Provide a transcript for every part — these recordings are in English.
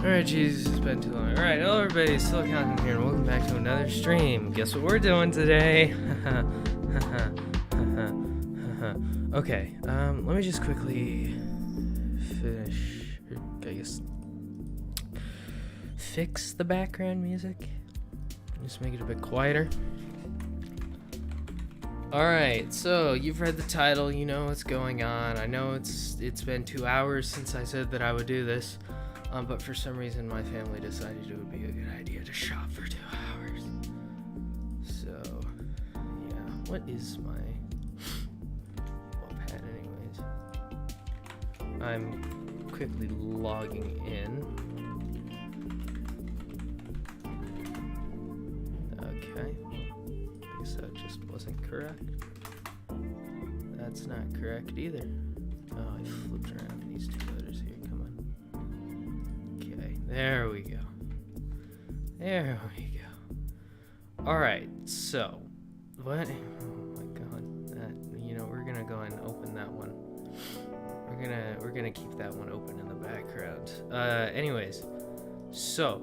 Alright, Jesus, it's been too long. Alright, hello everybody, Silicontent here, and welcome back to another stream. Guess what we're doing today? Okay, let me just quickly finish, I guess, fix the background music. Just make it a bit quieter. Alright, so you've read the title, you know what's going on. I know it's been 2 hours since I said that I would do this. But for some reason, my family decided it would be a good idea to shop for 2 hours. So, yeah. What is my pad, anyways? I'm quickly logging in. Okay. I guess that just wasn't correct. That's not correct either. Oh, I flipped around these two letters here. Come on. There we go. There we go. Alright, so what? Oh my god. We're gonna go and open that one. We're gonna keep that one open in the background. Anyways, so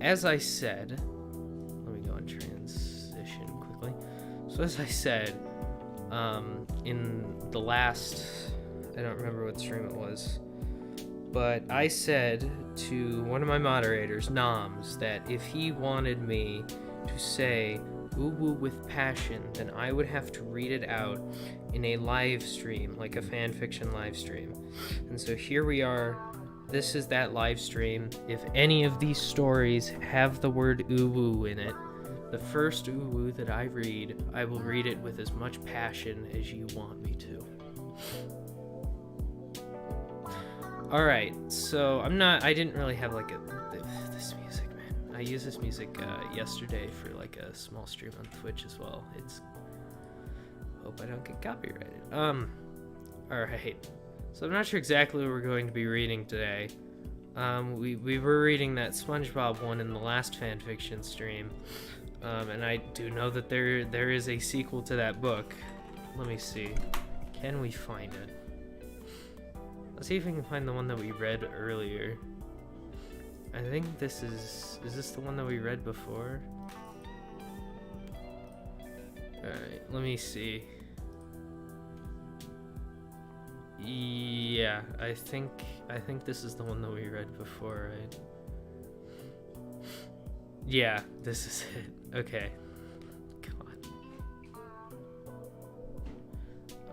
as I said, let me go and transition quickly. So as I said, in the last, I don't remember what stream it was, but I said to one of my moderators, Noms, that if he wanted me to say UwU with passion, then I would have to read it out in a live stream, like a fanfiction live stream. And so here we are. This is that live stream. If any of these stories have the word UwU in it, the first UwU that I read, I will read it with as much passion as you want me to. Alright, so I didn't really have like this music, man. I used this music yesterday for like a small stream on Twitch as well. Hope I don't get copyrighted. Alright. So I'm not sure exactly what we're going to be reading today. We were reading that SpongeBob one in the last fanfiction stream. And I do know that there is a sequel to that book. Let me see. Can we find it? Let's see if we can find the one that we read earlier. I think this is this the one that we read before? Alright, let me see. Yeah, I think this is the one that we read before, right? Yeah, this is it. Okay. God.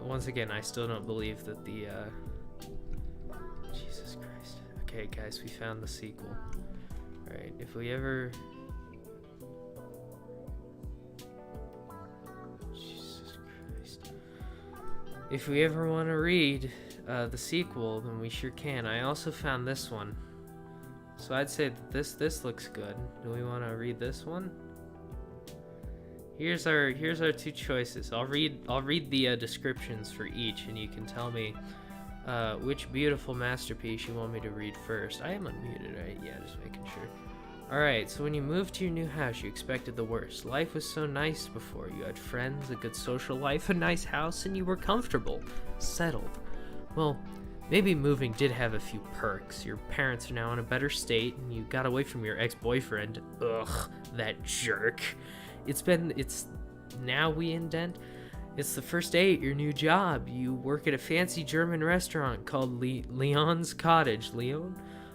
Once again, I still don't believe that the Jesus Christ. Okay, guys, we found the sequel. Alright, if we ever... Jesus Christ. If we ever want to read the sequel, then we sure can. I also found this one. So I'd say that this looks good. Do we want to read this one? Here's our two choices. I'll read the descriptions for each, and you can tell me which beautiful masterpiece you want me to read first. I am unmuted, right? Yeah, just making sure. Alright, so when you moved to your new house, you expected the worst. Life was so nice before. You had friends, a good social life, a nice house, and you were comfortable, settled. Well, maybe moving did have a few perks. Your parents are now in a better state, and you got away from your ex-boyfriend. Ugh, that jerk. It's now we indent. It's the first day at your new job. You work at a fancy German restaurant called Leon's Cottage. Leon?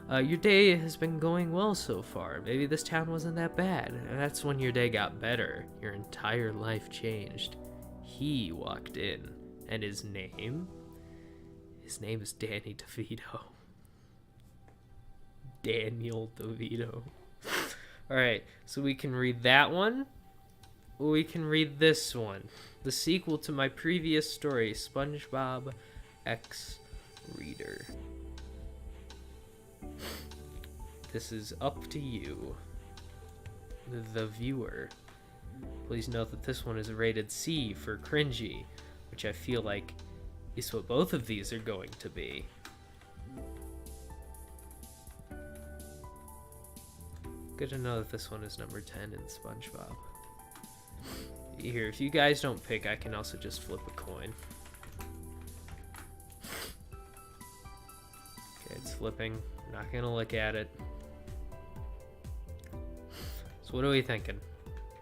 Your day has been going well so far. Maybe this town wasn't that bad. And that's when your day got better. Your entire life changed. He walked in. And his name? His name is Danny DeVito. Daniel DeVito. Alright, so we can read that one. We can read this one. The sequel to my previous story, SpongeBob X Reader. This is up to you, the viewer. Please note that this one is rated C for cringy, which I feel like is what both of these are going to be. Good to know that this one is number 10 in SpongeBob. Here, if you guys don't pick, I can also just flip a coin. Okay, it's flipping. Not gonna look at it. what are we thinking?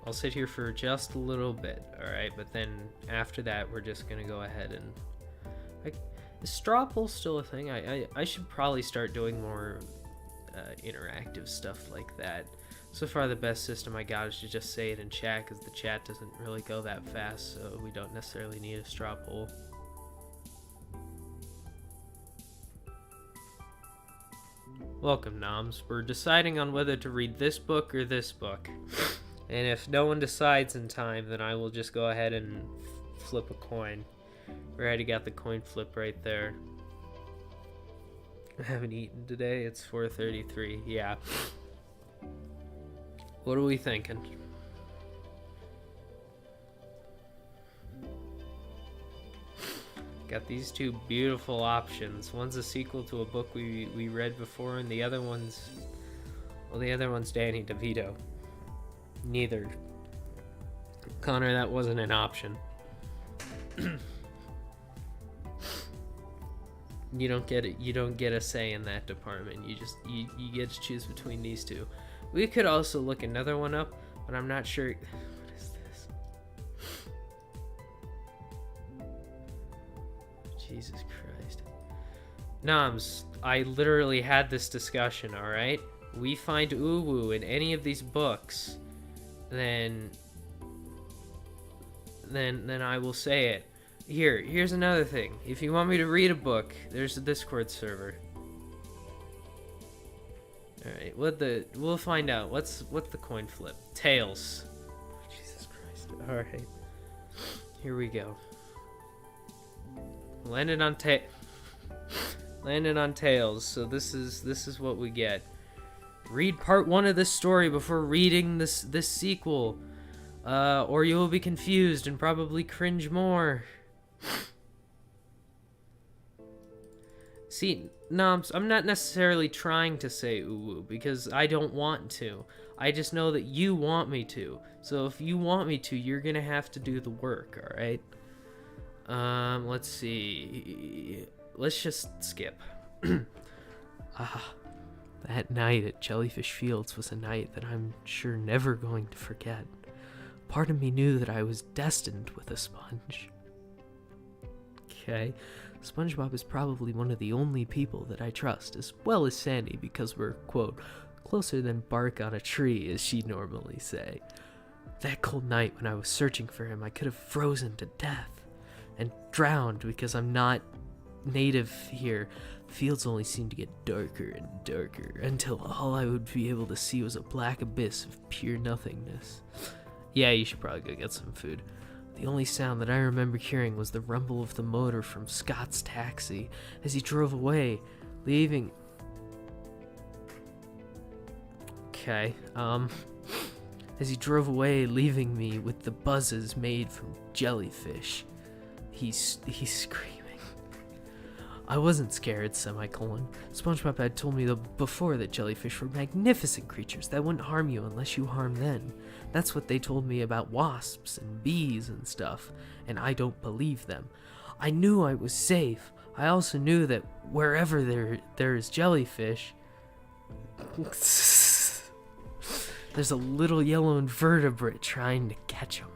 I'll sit here for just a little bit, alright? But then after that, we're just gonna go ahead and... is straw poll still a thing? I should probably start doing more interactive stuff like that. So far, the best system I got is to just say it in chat, because the chat doesn't really go that fast, so we don't necessarily need a straw poll. Welcome, Noms. We're deciding on whether to read this book or this book. And if no one decides in time, then I will just go ahead and flip a coin. We already got the coin flip right there. I haven't eaten today. It's 4:33. Yeah. What are we thinking? Got these two beautiful options. One's a sequel to a book we read before, and the other one's... well, the other one's Danny DeVito. Neither. Connor, that wasn't an option. You don't get it. You don't get a say in that department. You get to choose between these two. We could also look another one up, but I'm not sure. What is this? Jesus Christ. Noms, I literally had this discussion, alright? We find UwU in any of these books, then I will say it. Here's another thing. If you want me to read a book, there's a Discord server. Alright, we'll find out. What's the coin flip? Tails. Jesus Christ. Alright. Here we go. Landed on tails. So this is what we get. Read part 1 of this story before reading this sequel. Or you will be confused and probably cringe more. See, Noms, I'm not necessarily trying to say UwU because I don't want to. I just know that you want me to. So if you want me to, you're gonna have to do the work, alright? Let's see. Let's just skip. That night at Jellyfish Fields was a night that I'm sure never going to forget. Part of me knew that I was destined with a sponge. Okay, SpongeBob is probably one of the only people that I trust, as well as Sandy, because we're, quote, closer than bark on a tree, as she'd normally say. That cold night when I was searching for him, I could have frozen to death and drowned because I'm not native here. The fields only seemed to get darker and darker until all I would be able to see was a black abyss of pure nothingness. Yeah, you should probably go get some food. The only sound that I remember hearing was the rumble of the motor from Scott's taxi as he drove away, leaving... Okay, as he drove away, leaving me with the buzzes made from jellyfish. He's screaming. I wasn't scared, semicolon. SpongeBob had told me before that jellyfish were magnificent creatures that wouldn't harm you unless you harm them. That's what they told me about wasps and bees and stuff, and I don't believe them. I knew I was safe. I also knew that wherever there is jellyfish, there's a little yellow invertebrate trying to catch them.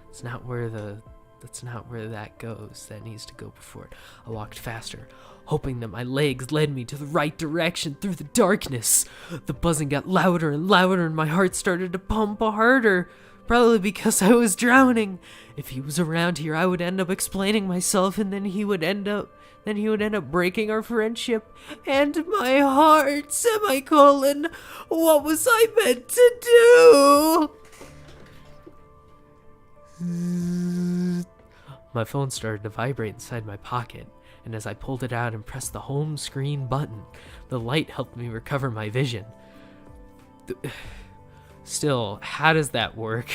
That's not where that goes. That needs to go before it. I walked faster, hoping that my legs led me to the right direction through the darkness. The buzzing got louder and louder, and my heart started to pump harder, probably because I was drowning. If he was around here, I would end up explaining myself, and then he would end up breaking our friendship and my heart, semicolon. What was I meant to do? My phone started to vibrate inside my pocket, and as I pulled it out and pressed the home screen button, the light helped me recover my vision. Still, how does that work?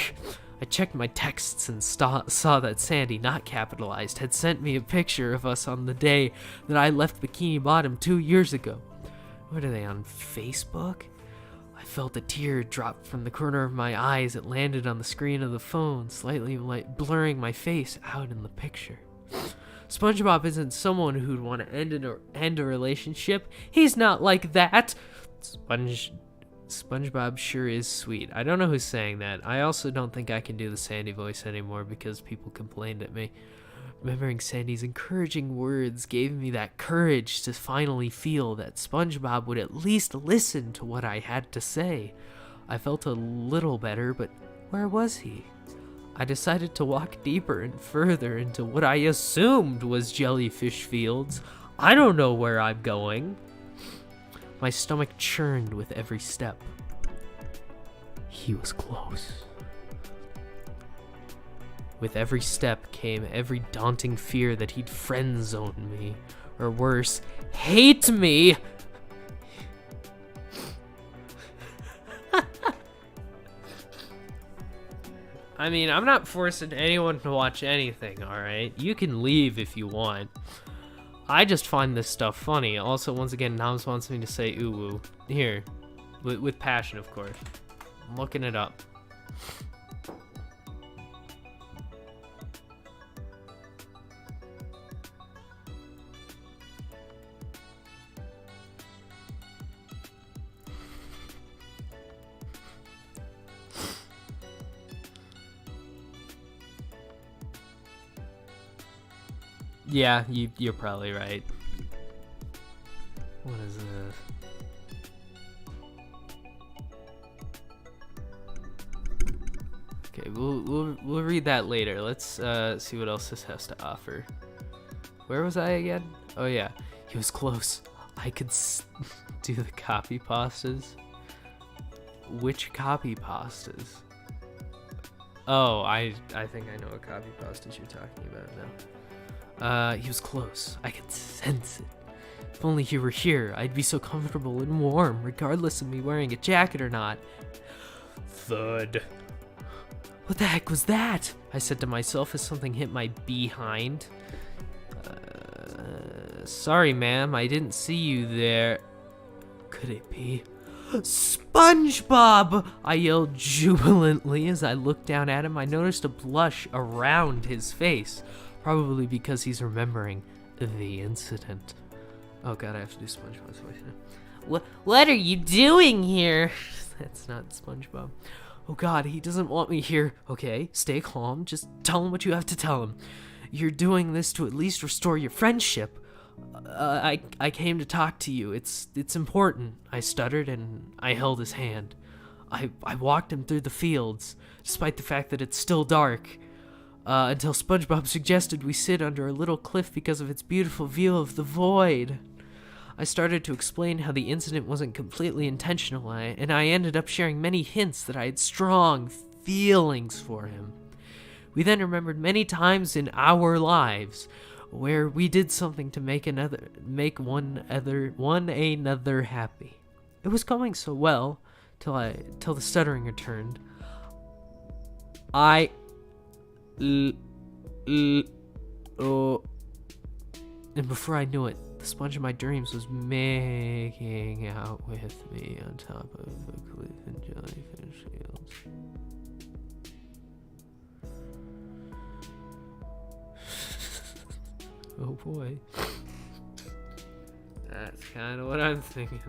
I checked my texts and saw that Sandy, not capitalized, had sent me a picture of us on the day that I left Bikini Bottom 2 years ago. What are they, on Facebook? I felt a tear drop from the corner of my eye as it landed on the screen of the phone, slightly blurring my face out in the picture. SpongeBob isn't someone who'd want to end a relationship. He's not like that. SpongeBob sure is sweet. I don't know who's saying that. I also don't think I can do the Sandy voice anymore because people complained at me. Remembering Sandy's encouraging words gave me that courage to finally feel that SpongeBob would at least listen to what I had to say. I felt a little better, but where was he? I decided to walk deeper and further into what I assumed was Jellyfish Fields. I don't know where I'm going. My stomach churned with every step. He was close. With every step came every daunting fear that he'd friend-zoned me, or worse, hate me! I mean, I'm not forcing anyone to watch anything, alright? You can leave if you want. I just find this stuff funny. Also, once again, Nams wants me to say UwU. Here. With passion, of course. I'm looking it up. Yeah, you're probably right. What is this? Okay, we'll read that later. Let's see what else this has to offer. Where was I again? Oh yeah, he was close. I could do the copy pastas. Which copy pastas? Oh, I think I know what copy pastas you're talking about now. He was close. I could sense it. If only he were here, I'd be so comfortable and warm, regardless of me wearing a jacket or not. Thud. What the heck was that? I said to myself as something hit my behind. Sorry, ma'am, I didn't see you there. Could it be SpongeBob? I yelled jubilantly as I looked down at him. I noticed a blush around his face. Probably because he's remembering the incident. Oh god, I have to do SpongeBob's voice now. What are you doing here? That's not SpongeBob. Oh god, he doesn't want me here. Okay, stay calm. Just tell him what you have to tell him. You're doing this to at least restore your friendship. I came to talk to you. It's important. I stuttered and I held his hand. I walked him through the fields, despite the fact that it's still dark. Until SpongeBob suggested we sit under a little cliff because of its beautiful view of the void. I started to explain how the incident wasn't completely intentional, and I ended up sharing many hints that I had strong feelings for him. We then remembered many times in our lives where we did something to make one another happy. It was going so well till the stuttering returned. And before I knew it, the sponge of my dreams was making out with me on top of a cliff in Jellyfish Fields. Oh boy. That's kind of what I'm thinking.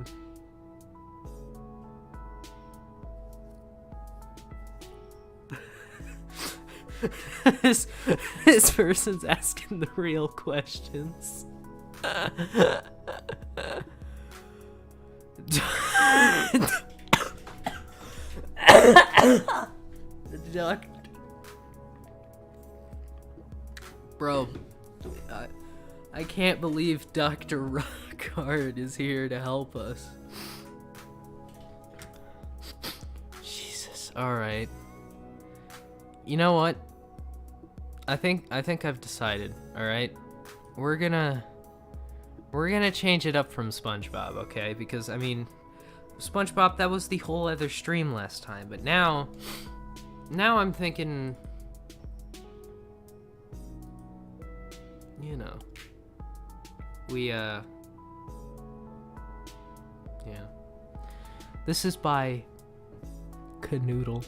this person's asking the real questions. Bro, I can't believe Dr. Rockhard is here to help us. Jesus. All right. You know what? I think I've decided. All right, we're gonna change it up from SpongeBob, okay? Because I mean, SpongeBob, that was the whole other stream last time, but now I'm thinking, you know, yeah. This is by Canoodle.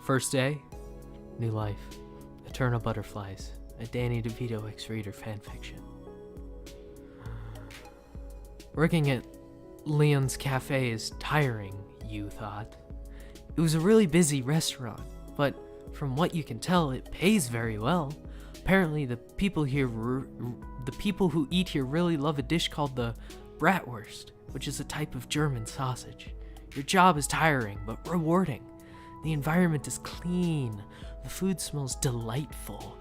First day, new life, eternal butterflies, a Danny DeVito X-Reader fanfiction. Working at Leon's cafe is tiring, you thought. It was a really busy restaurant, but from what you can tell, it pays very well. Apparently, the people who eat here really love a dish called the bratwurst, which is a type of German sausage. Your job is tiring, but rewarding. The environment is clean. The food smells delightful.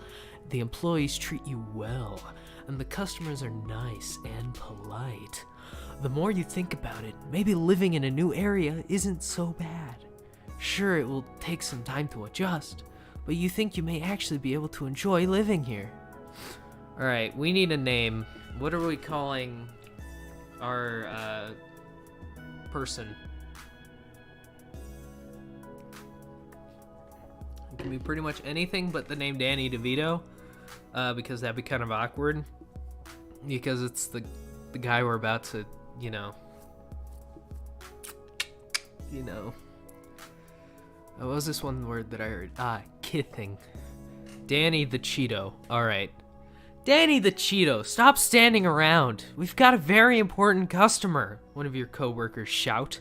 The employees treat you well, and the customers are nice and polite. The more you think about it, maybe living in a new area isn't so bad. Sure, it will take some time to adjust, but you think you may actually be able to enjoy living here. Alright, we need a name. What are we calling our person? It can be pretty much anything but the name Danny DeVito, because that'd be kind of awkward. Because it's the guy we're about to, you know. What was this one word that I heard? Kithing. Danny the Cheeto. Alright. Danny the Cheeto, stop standing around. We've got a very important customer, one of your co-workers shout.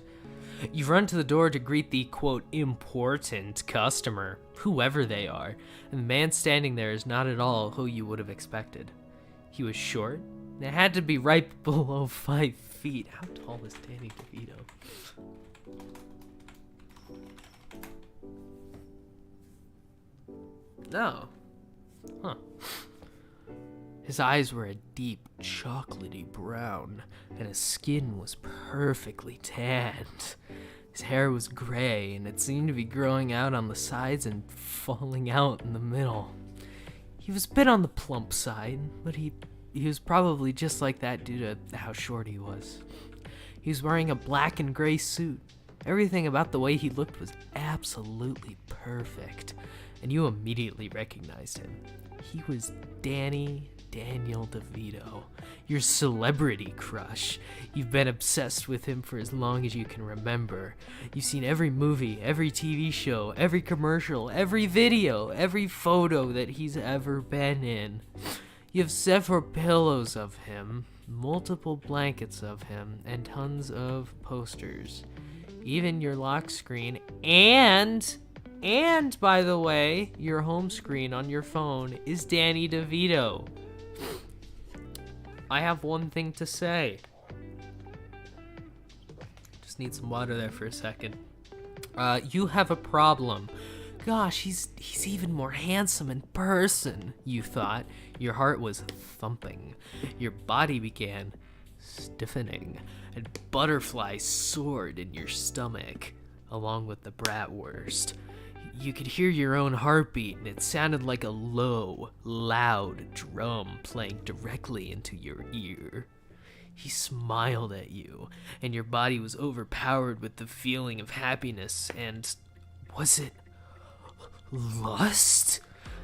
You run to the door to greet the, quote, important customer, whoever they are, and the man standing there is not at all who you would have expected. He was short, and it had to be right below 5 feet. How tall is Danny DeVito? No. Huh. His eyes were a deep, chocolatey brown, and his skin was perfectly tanned. His hair was gray, and it seemed to be growing out on the sides and falling out in the middle. He was a bit on the plump side, but he was probably just like that due to how short he was. He was wearing a black and gray suit. Everything about the way he looked was absolutely perfect, and you immediately recognized him. He was Daniel DeVito, your celebrity crush. You've been obsessed with him for as long as you can remember. You've seen every movie, every TV show, every commercial, every video, every photo that he's ever been in. You have several pillows of him, multiple blankets of him, and tons of posters. Even your lock screen and by the way, your home screen on your phone is Danny DeVito. I have one thing to say. Just need some water there for a second. You have a problem. Gosh, he's even more handsome in person, you thought. Your heart was thumping. Your body began stiffening, and butterflies soared in your stomach, along with the bratwurst. You could hear your own heartbeat, and it sounded like a low, loud drum playing directly into your ear. He smiled at you, and your body was overpowered with the feeling of happiness and... was it lust?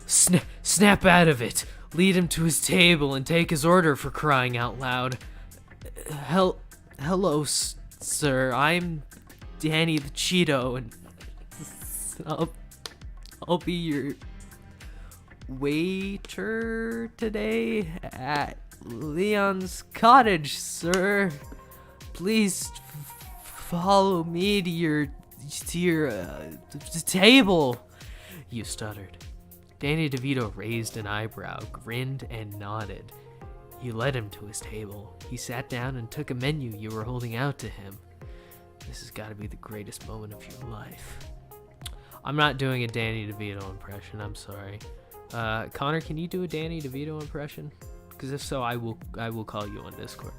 Snap out of it. Lead him to his table and take his order, for crying out loud. Hello, sir. I'm Danny the Cheeto, and I'll be your waiter today at Leon's cottage, sir. Please follow me to your table, you stuttered. Danny DeVito raised an eyebrow, grinned, and nodded. You led him to his table. He sat down and took a menu you were holding out to him. This has got to be the greatest moment of your life. I'm not doing a Danny DeVito impression, I'm sorry. Connor, can you do a Danny DeVito impression? Because if so, I will call you on Discord.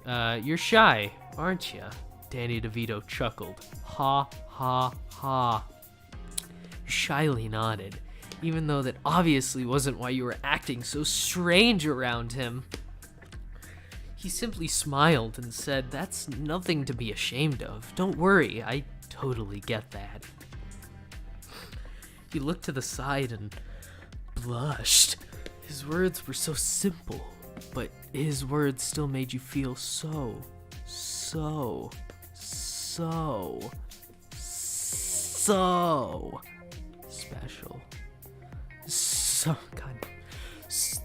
You're shy, aren't you? Danny DeVito chuckled. Ha, ha, ha. You shyly nodded, even though that obviously wasn't why you were acting so strange around him. He simply smiled and said, "That's nothing to be ashamed of. Don't worry, I totally get that." He looked to the side and blushed. His words were so simple, but his words still made you feel so special.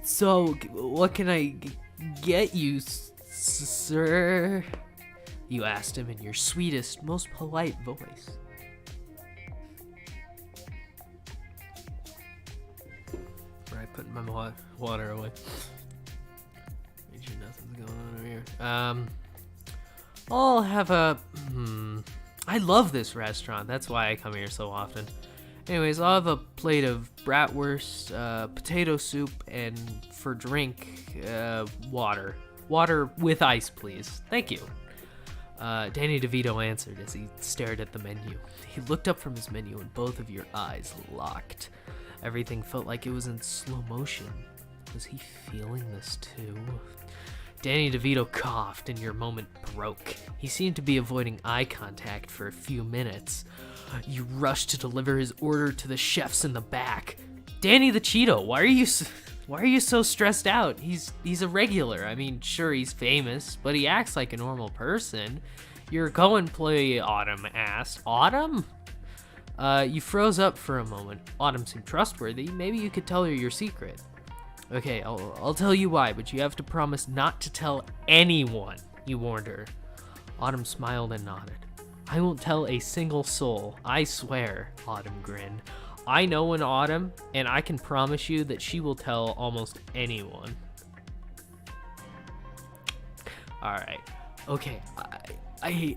So, what can I get you, sir? You asked him in your sweetest, most polite voice. Right, putting my water away. Make sure nothing's going on over here. I'll have a... I love this restaurant. That's why I come here so often. Anyways, I'll have a plate of bratwurst, potato soup, and for drink, water. Water with ice, please. Thank you. Danny DeVito answered as he stared at the menu. He looked up from his menu and both of your eyes locked. Everything felt like it was in slow motion. Was he feeling this too? Danny DeVito coughed and your moment broke. He seemed to be avoiding eye contact for a few minutes. You rushed to deliver his order to the chefs in the back. Danny the Cheeto, why are you so stressed out? He's a regular. I mean, sure, he's famous, but he acts like a normal person. Your go-and-play Autumn asked. Autumn? You froze up for a moment. Autumn seemed trustworthy. Maybe you could tell her your secret. Okay, I'll tell you why, but you have to promise not to tell anyone, you warned her. Autumn smiled and nodded. I won't tell a single soul, I swear, Autumn grinned. I know an Autumn, and I can promise you that she will tell almost anyone. Alright, okay, I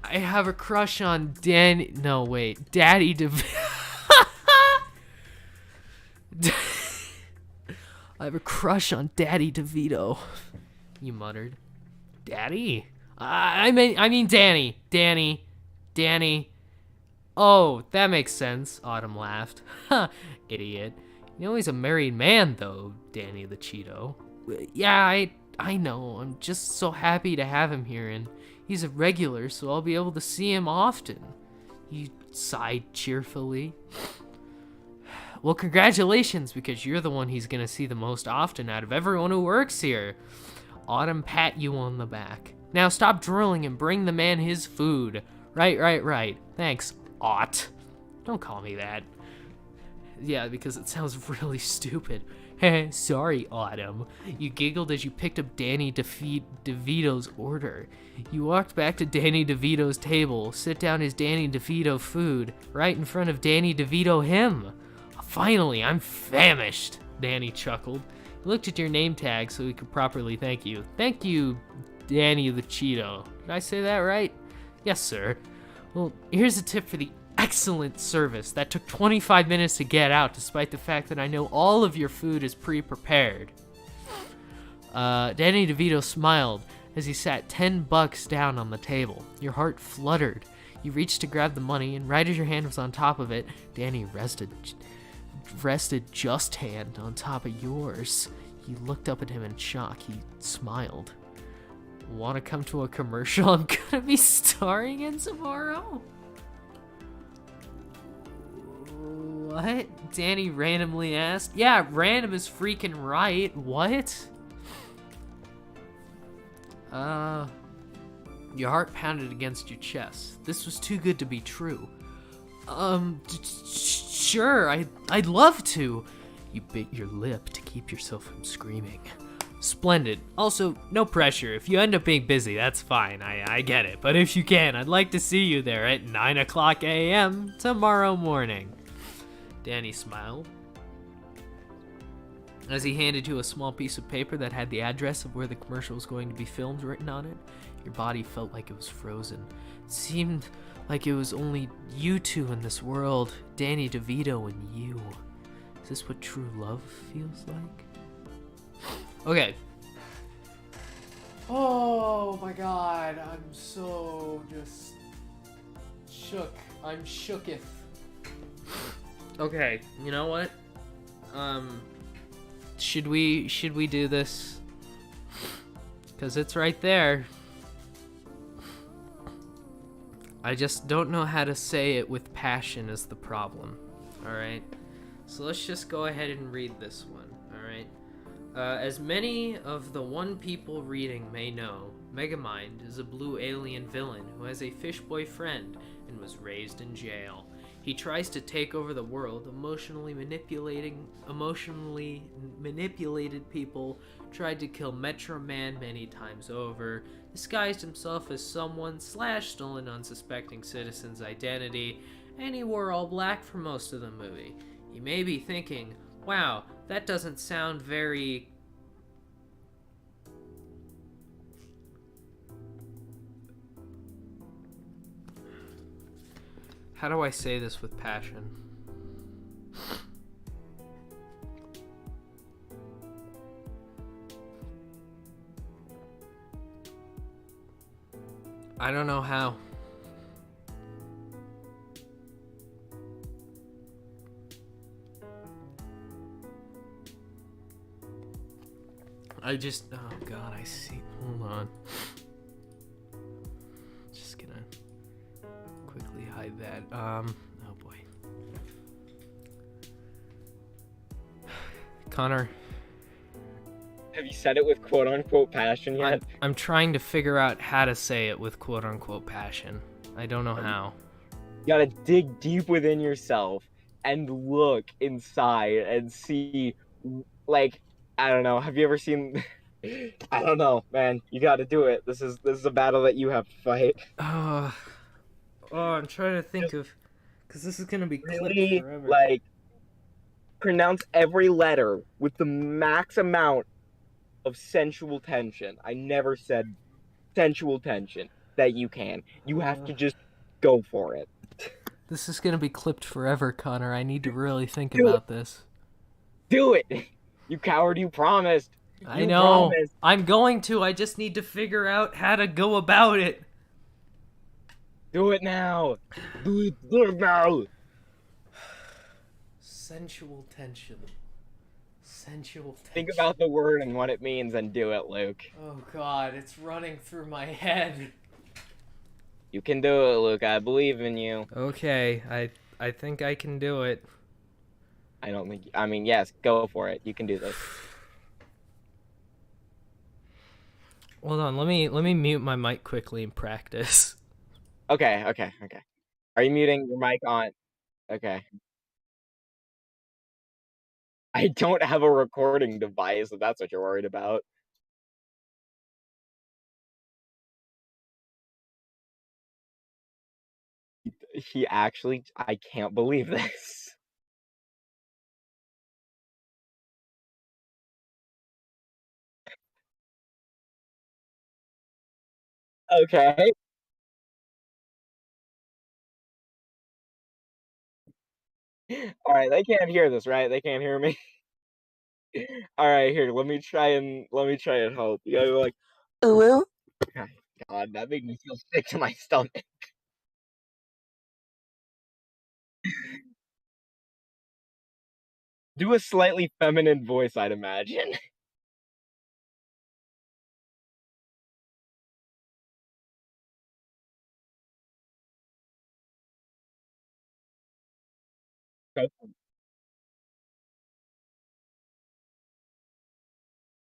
have a crush on Daddy DeVito. I have a crush on Daddy DeVito, you muttered. Daddy? I mean Danny. Danny. Oh, that makes sense, Autumn laughed. Ha, idiot. You know he's a married man, though, Danny the Cheeto. Yeah, I know. I'm just so happy to have him here, and he's a regular, so I'll be able to see him often. He sighed cheerfully. Well, congratulations, because you're the one he's going to see the most often out of everyone who works here. Autumn pat you on the back. Now stop drooling and bring the man his food. Right. Thanks, Aut. Don't call me that. Yeah, because it sounds really stupid. Heh, sorry, Autumn. You giggled as you picked up Danny DeVito's order. You walked back to Danny DeVito's table, sit down his Danny DeVito food, right in front of Danny DeVito him. Finally, I'm famished, Danny chuckled. He looked at your name tag so he could properly thank you. Thank you, Danny the Cheeto. Did I say that right? Yes, sir. Well, here's a tip for the excellent service that took 25 minutes to get out, despite the fact that I know all of your food is pre-prepared. Danny DeVito smiled as he sat $10 down on the table. Your heart fluttered. You reached to grab the money, and right as your hand was on top of it, Danny rested just hand on top of yours. You looked up at him in shock. He smiled. Want to come to a commercial I'm gonna be starring in tomorrow? What? Danny randomly asked. Yeah, random is freaking right. What? Your heart pounded against your chest. This was too good to be true. Sure, I'd love to. You bit your lip to keep yourself from screaming. Splendid. Also, no pressure. If you end up being busy, that's fine. I get it. But if you can, I'd like to see you there at 9:00 a.m. tomorrow morning. Danny smiled as he handed you a small piece of paper that had the address of where the commercial was going to be filmed written on it. Your body felt like it was frozen. It seemed like it was only you two in this world, Danny DeVito and you. Is this what true love feels like? Okay. Oh my god, I'm so just shook. I'm shooketh. Okay, you know what? Should we do this? 'Cause it's right there. I just don't know how to say it with passion is the problem. Alright? So let's just go ahead and read this one. Alright? As many of the one people reading may know, Megamind is a blue alien villain who has a fish boy friend and was raised in jail. He tries to take over the world, emotionally manipulated people, tried to kill Metro Man many times over, disguised himself as someone, stole an unsuspecting citizen's identity, and he wore all black for most of the movie. You may be thinking, wow, that doesn't sound very... How do I say this with passion? I don't know how. Oh god, I see. Hold on. Just gonna quickly hide that. Oh boy. Connor. Have you said it with quote unquote passion yet? I'm trying to figure out how to say it with quote unquote passion. I don't know how. You gotta dig deep within yourself and look inside and see, like, I don't know. Have you ever seen? I don't know, man. You gotta do it. This is a battle that you have to fight. I'm trying to think of, because this is gonna be clipped Really, forever. like, pronounce every letter with the max amount of sensual tension. I never said sensual tension that you can. You have to just go for it. This is gonna be clipped forever, Connor. I need to really think Do it. about this. Do it. You coward, you promised. I You know. promised. I'm going to. I just need to figure out how to go about it. Do it now. Do it now. Sensual tension. Sensual tension. Think about the word and what it means and do it, Luke. Oh god, it's running through my head. You can do it, Luke. I believe in you. Okay, I think I can do it. I don't think. I mean, yes, go for it. You can do this. Hold on, let me mute my mic quickly and practice. Okay. Are you muting your mic on? Okay. I don't have a recording device, if that's what you're worried about. He actually. I can't believe this. Okay. All right. They can't hear this, right? They can't hear me. All right. Here. Let me try and help. You gotta go like, UwU. Oh, God, that made me feel sick to my stomach. Do a slightly feminine voice, I'd imagine.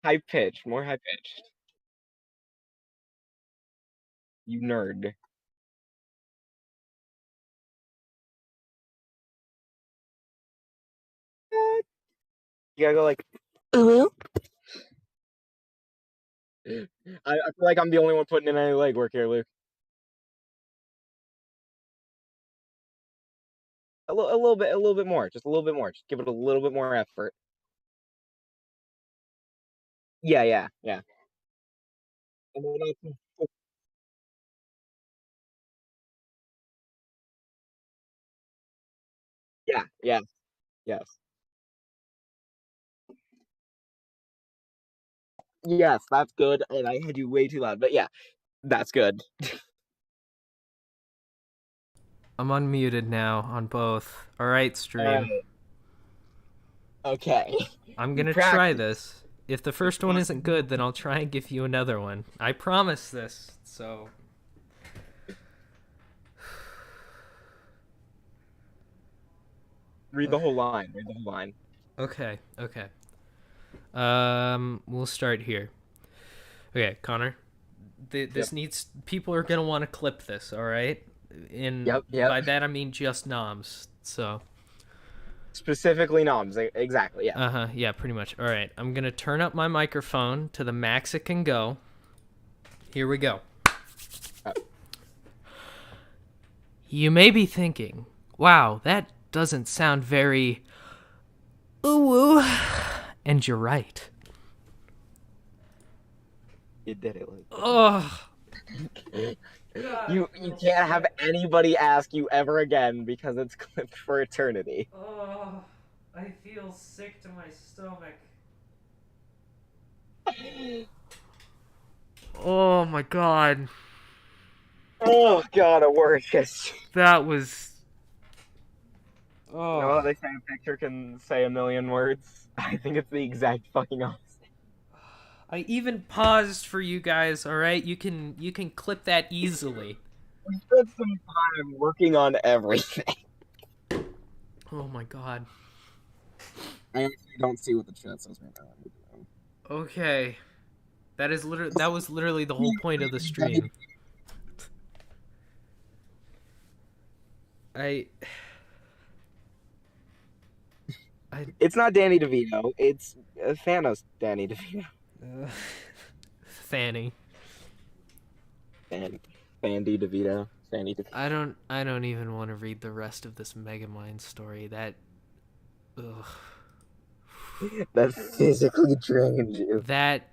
High pitched, more high pitched. You nerd. You gotta go like, UwU. I feel like I'm the only one putting in any legwork here, Luke. A little bit more, just a little bit more. Just give it a little bit more effort. Yeah. And then yeah, yes. Yes, that's good. And I had you way too loud, but yeah, that's good. I'm unmuted now on both. Alright, stream. Okay. I'm You gonna try practice. this. If the first one isn't good, then I'll try and give you another one. I promise this. So Read the whole line. Read the whole line. okay. We'll start here. Okay, Connor. This needs... People are gonna want to clip this, alright? And Yep. by that I mean just noms. So, Specifically noms. Exactly. Yeah. yeah, pretty much. All right, I'm gonna turn up my microphone to the max it can go. Here we go. Uh, You may be thinking, wow, that doesn't sound very UwU. And you're right. You did it. Ugh. You can't have anybody ask you ever again because it's clipped for eternity. Oh, I feel sick to my stomach. Oh my god. Oh god, a word just. That was. You know Oh. what they say, a picture can say a million words? I think it's the exact fucking opposite. I even paused for you guys, alright? You can clip that easily. We spent some time working on everything. Oh my god. I actually don't see what the chat says right now. Okay. That was literally the whole point of the stream. I It's not Danny DeVito. It's Thanos Danny DeVito. Fanny. Fandy DeVito. Fanny DeVito. I don't even want to read the rest of this Megamind story. That ugh. That physically drained you. That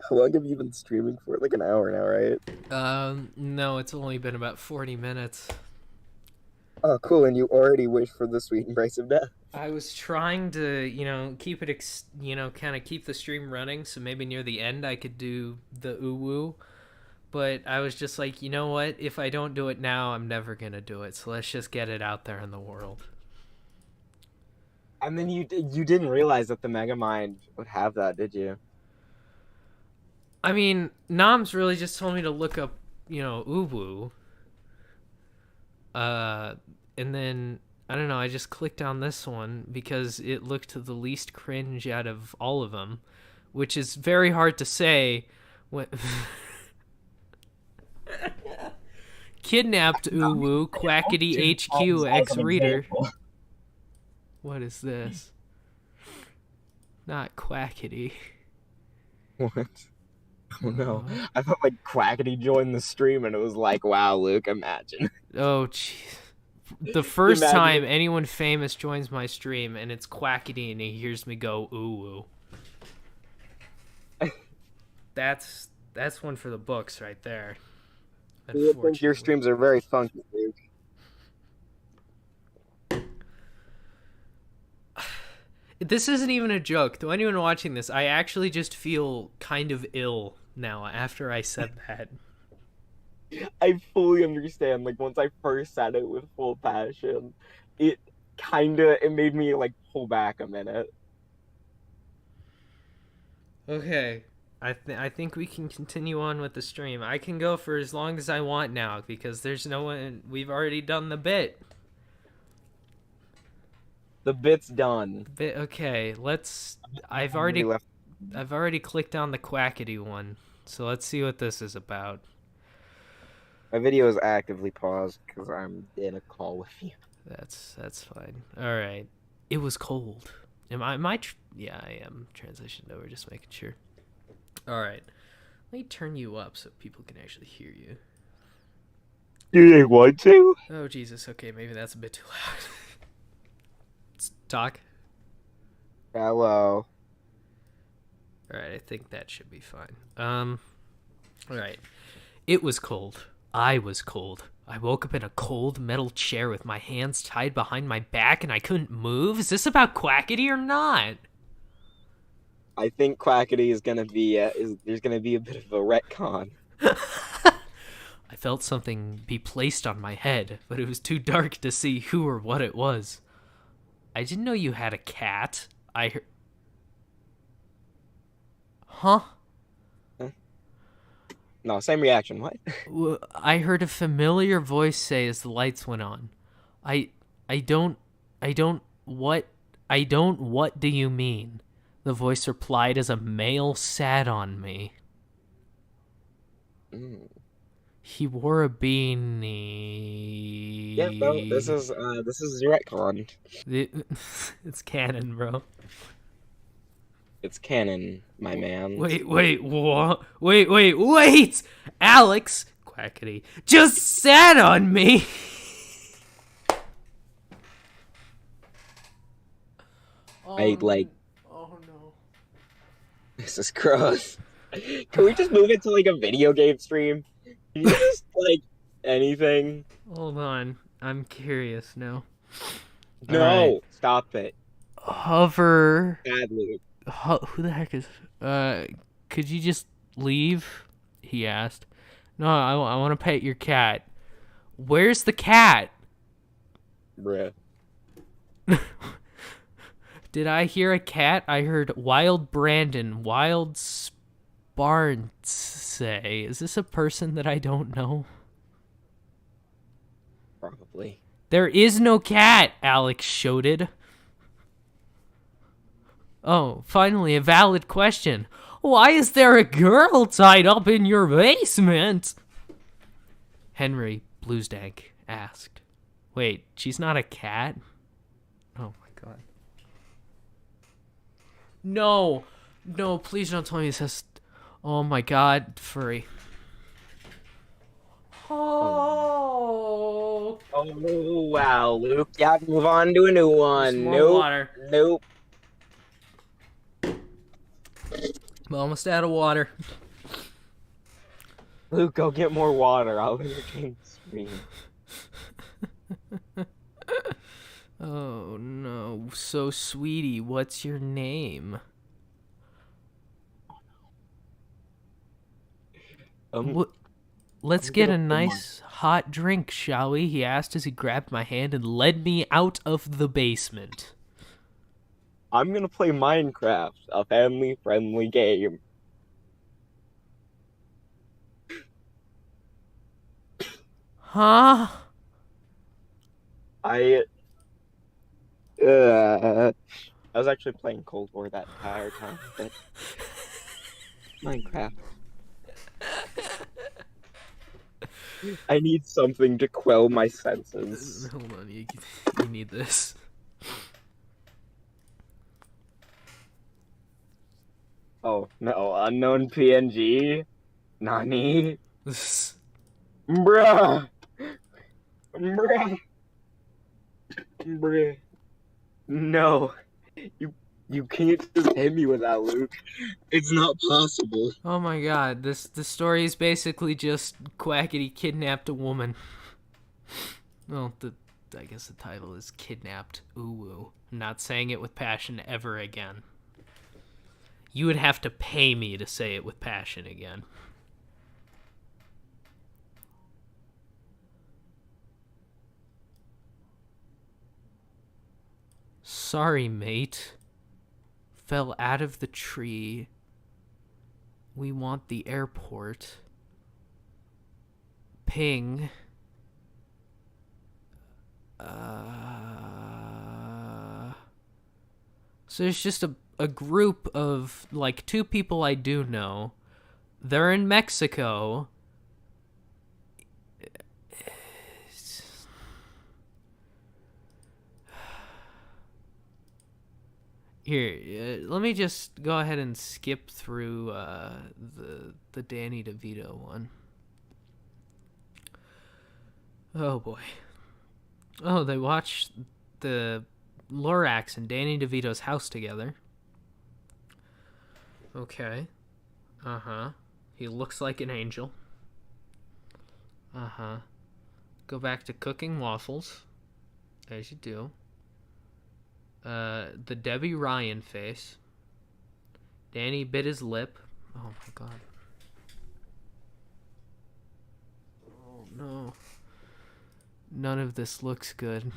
How long have you been streaming for? Like an hour now, right? No, it's only been about 40 minutes. Oh, cool. And you already wish for the sweet embrace of death. I was trying to, keep it, kind of keep the stream running, so maybe near the end I could do the UwU. But I was just like, you know what? If I don't do it now, I'm never gonna do it. So let's just get it out there in the world. And then you didn't realize that the Megamind would have that, did you? I mean, Noms really just told me to look up, UwU. And then I don't know. I just clicked on this one because it looked the least cringe out of all of them, which is very hard to say when. Kidnapped UwU Quackity HQ X Reader. What is this? Not Quackity. What? Oh no. I thought like Quackity joined the stream and it was like, wow, Luke, imagine. Oh, jeez. The first Imagine time anyone famous joins my stream and it's Quackity and he hears me go UwU. That's one for the books right there. I think your streams are very funky, Luke. This isn't even a joke. To anyone watching this, I actually just feel kind of ill now after I said that. I fully understand. Like, once I first said it with full passion, it made me, like, pull back a minute. Okay. I think we can continue on with the stream. I can go for as long as I want now because there's no one. We've already done the bit. The bit's done. Okay, let's. I've already clicked on the Quackity one, so let's see what this is about. My video is actively paused because I'm in a call with you. That's fine. All right. It was cold. Yeah, I am transitioned over. Just making sure. All right. Let me turn you up so people can actually hear you. Do they want to? Oh Jesus. Okay, maybe that's a bit too loud. Let's talk. Hello. All right. I think that should be fine. All right. It was cold. I was cold. I woke up in a cold metal chair with my hands tied behind my back and I couldn't move. Is this about Quackity or not? I think Quackity is gonna be there's gonna be a bit of a retcon. I felt something be placed on my head, but it was too dark to see who or what it was. I didn't know you had a cat. Huh? No, same reaction. What? I heard a familiar voice say as the lights went on. What do you mean? The voice replied as a male sat on me. Mm. He wore a Yeah, bro. This beanie. is retcon. It's canon, bro. It's canon, my man. Wait, what? Wait! Alex, quackity, just sat on me. I like Oh no. this is gross. Can we just move it to like a video game stream? Can you just like anything? Hold on, I'm curious now. All right, No, stop it. hover. Bad Luke. Who the heck is? Uh, could you just leave? He asked. No, I want to pet your cat. Where's the cat? Bruh. Did I hear a cat? I heard Wild Brandon, Wild Sparn say. Is this a person that I don't know? Probably. There is no cat, Alex shouted. Oh, finally a valid question. Why is there a girl tied up in your basement? Henry Bluesdank asked. Wait, she's not a cat? Oh my god. No, please don't tell me this has. Oh my god, furry. Oh. Oh wow, Luke. Yeah, move on to a new one. More Nope. water. Nope. I'm almost out of water. Luke, go get more water. I'll entertain the stream. Oh no. So, sweetie, what's your name? Let's I'm get gonna a play nice hot drink, shall we? He asked as he grabbed my hand and led me out of the basement. I'm gonna play Minecraft, a family-friendly game. Huh? I I was actually playing Cold War that entire time, but Minecraft. I need something to quell my senses. Hold on, you need this. Oh no, unknown PNG? Nani? Bruh! Bruh! Bruh. No. You can't just hit me with that, Luke. It's not possible. Oh my god, the story is basically just Quackity kidnapped a woman. Well, I guess the title is Kidnapped UwU. I'm not saying it with passion ever again. You would have to pay me to say it with passion again. Sorry, mate. Fell out of the tree. We want the airport. Ping. So there's just a group of, like, two people I do know. They're in Mexico. Here, let me just go ahead and skip through the Danny DeVito one. Oh boy. Oh, they watched the Lorax and Danny DeVito's house together. Okay. Uh-huh. He looks like an angel. Uh-huh. Go back to cooking waffles. As you do. The Debbie Ryan face. Danny bit his lip. Oh my god. Oh no. None of this looks good.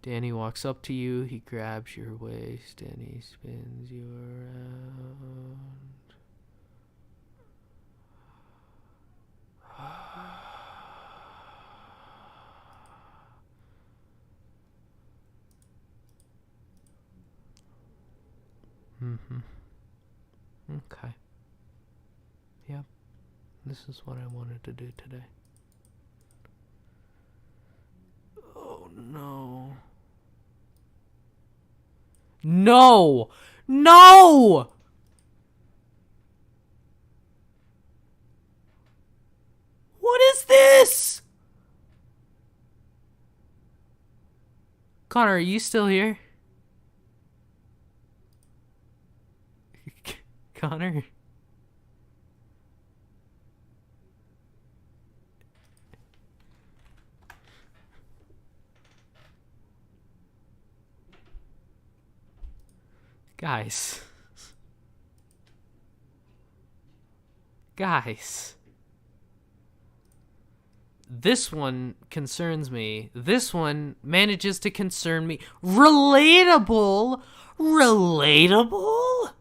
Danny walks up to you. He grabs your waist and he spins you around. Mm-hmm. Okay. Yep. This is what I wanted to do today. Oh no. No! No! What is this? Connor, are you still here? Connor? Guys. Guys. This one concerns me. This one manages to concern me. Relatable? Relatable?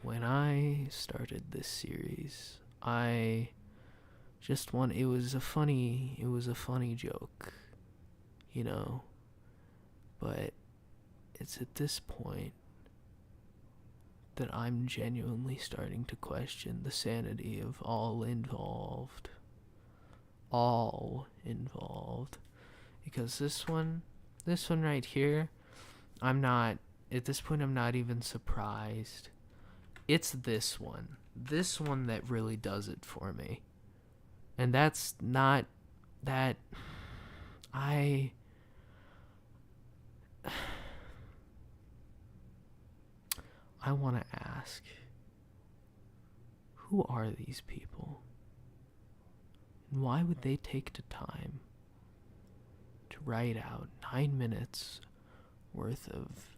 When I started this series, I just want it was a funny joke, you know. But it's at this point that I'm genuinely starting to question the sanity of all involved. All involved. Because this one right here, I'm not even surprised. It's this one that really does it for me. And that's not that I want to ask, who are these people? And why would they take the time to write out 9 minutes worth of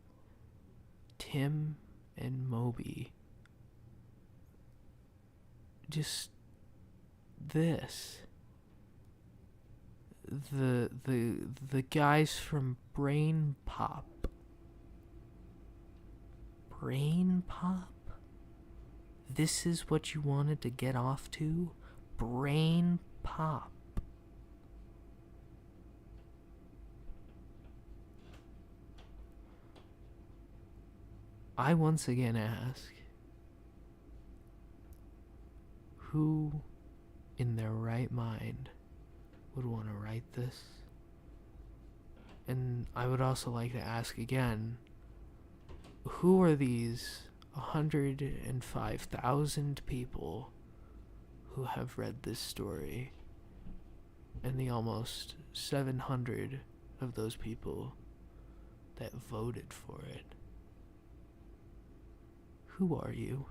Tim and Moby? Just this. The guys from Brain Pop. Brain Pop? This is what you wanted to get off to? Brain Pop. I once again ask, who in their right mind would want to write this? And I would also like to ask again, who are these 105,000 people who have read this story, and the almost 700 of those people that voted for it? Who are you?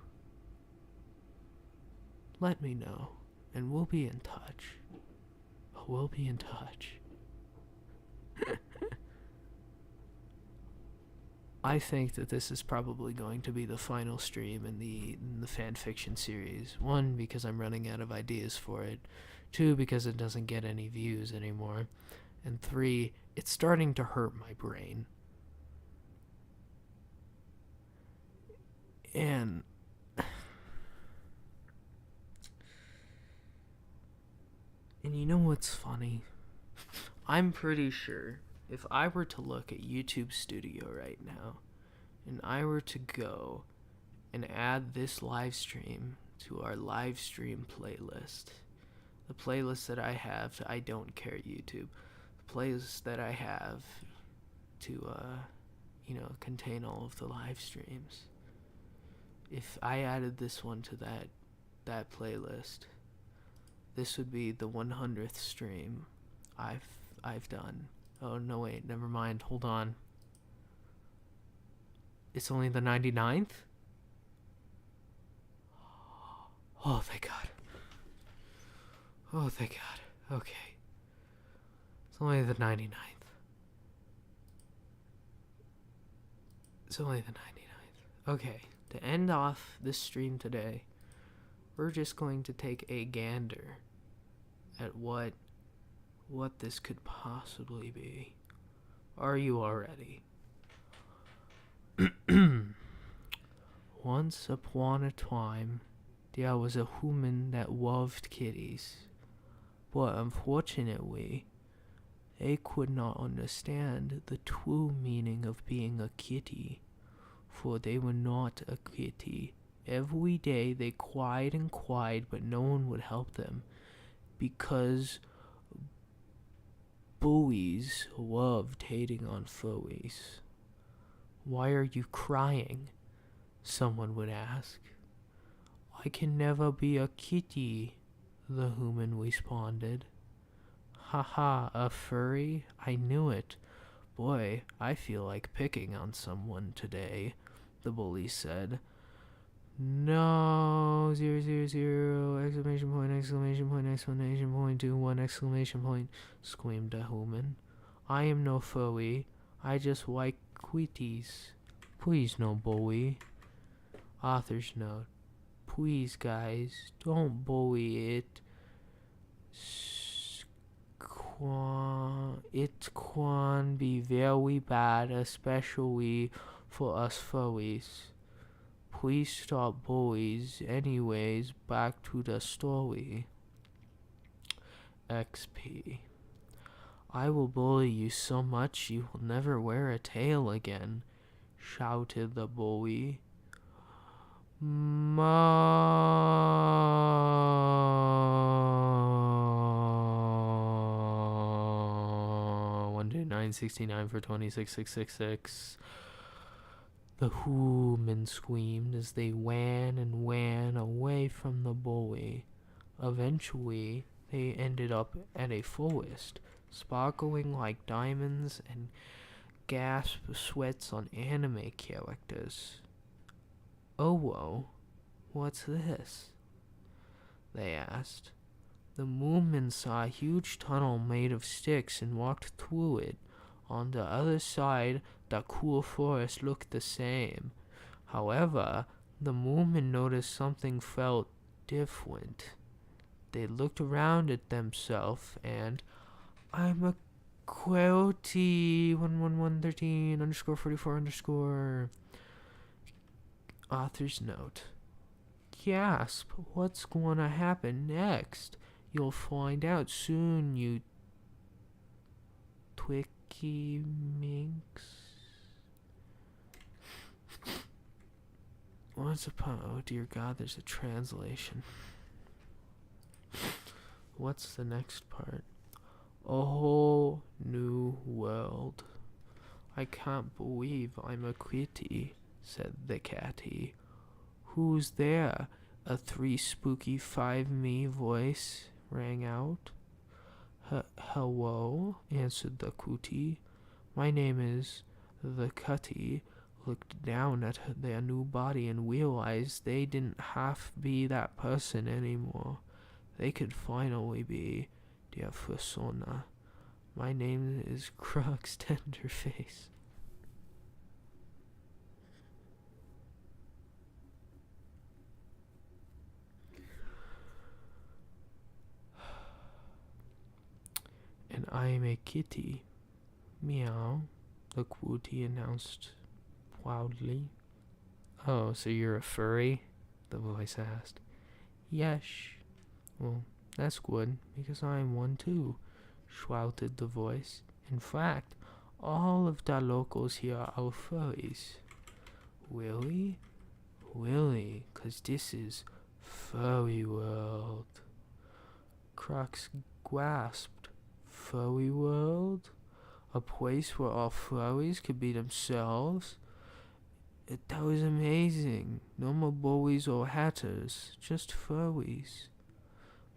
Let me know, and we'll be in touch. We'll be in touch. I think that this is probably going to be the final stream in the fanfiction series. 1, because I'm running out of ideas for it. 2, because it doesn't get any views anymore. And 3, it's starting to hurt my brain. And you know what's funny? I'm pretty sure if I were to look at YouTube Studio right now, and I were to go and add this live stream to our live stream playlist, the playlist that I have to I Don't Care YouTube, the playlist that I have to, contain all of the live streams, if I added this one to that playlist, this would be the 100th stream I've done. Oh, no, wait, never mind. Hold on. It's only the 99th? Oh, thank God. Oh, thank God. Okay. It's only the 99th. It's only the 99th. Okay, to end off this stream today, we're just going to take a gander at what this could possibly be. Are you all ready? Once upon a time, there was a human that loved kitties, but unfortunately, they could not understand the true meaning of being a kitty, for they were not a kitty. Every day they cried and cried, but no one would help them, because bullies loved hating on furries. "Why are you crying?" someone would ask. "I can never be a kitty," the human responded. "Haha, a furry? I knew it. Boy, I feel like picking on someone today," the bully said. "No, 000, exclamation point, exclamation point, exclamation point, 21, exclamation point," screamed the human. "I am no furry. I just like kitties. Please no bully." Author's note. Please, guys, don't bully it. It can be very bad, especially for us furries. Please stop bullies. Anyways, back to the story. XP. "I will bully you so much you will never wear a tail again," shouted the bully. One day 969 for 26666. The human screamed as they ran and ran away from the bully. Eventually, they ended up at a forest, sparkling like diamonds and gasp sweats on anime characters. "Oh, whoa, what's this?" they asked. The movement saw a huge tunnel made of sticks and walked through it. On the other side, the cool forest looked the same. However, the movement noticed something felt different. They looked around at themselves and, "I'm a Quilty 11113 underscore 44 underscore." Author's note. Gasp, what's going to happen next? You'll find out soon, you Twicky minx. Once upon, oh dear God, there's a translation. What's the next part? A whole new world. "I can't believe I'm a kitty," said the catty. "Who's there?" a 3 spooky 5 me voice rang out. "Hello," answered the cootie. "My name is the cutty." Looked down at their new body and realized they didn't have to be that person anymore. They could finally be their persona. "My name is Crux Tenderface." "And I am a kitty." "Meow," the Quooty announced proudly. "Oh, so you're a furry?" the voice asked. "Yes." "Well, that's good, because I'm one too," shouted the voice. "In fact, all of the locals here are furries." "Really?" "Really, 'cause this is Furry World." Crux gasped. "Furry World? A place where all furries could be themselves? That was amazing. No more bullies or hatters, just furries."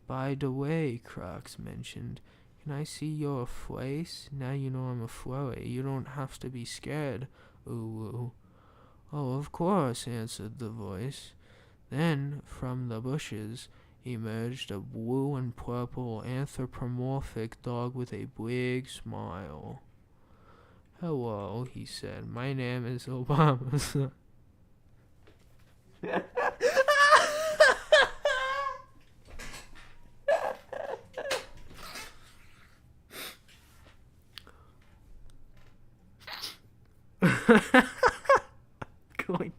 "By the way," Crux mentioned, "can I see your face? Now you know I'm a furry. You don't have to be scared, UwU." "Oh, of course," answered the voice. Then, from the bushes, emerged a blue and purple anthropomorphic dog with a big smile. "Hello," he said. "My name is Obama." Going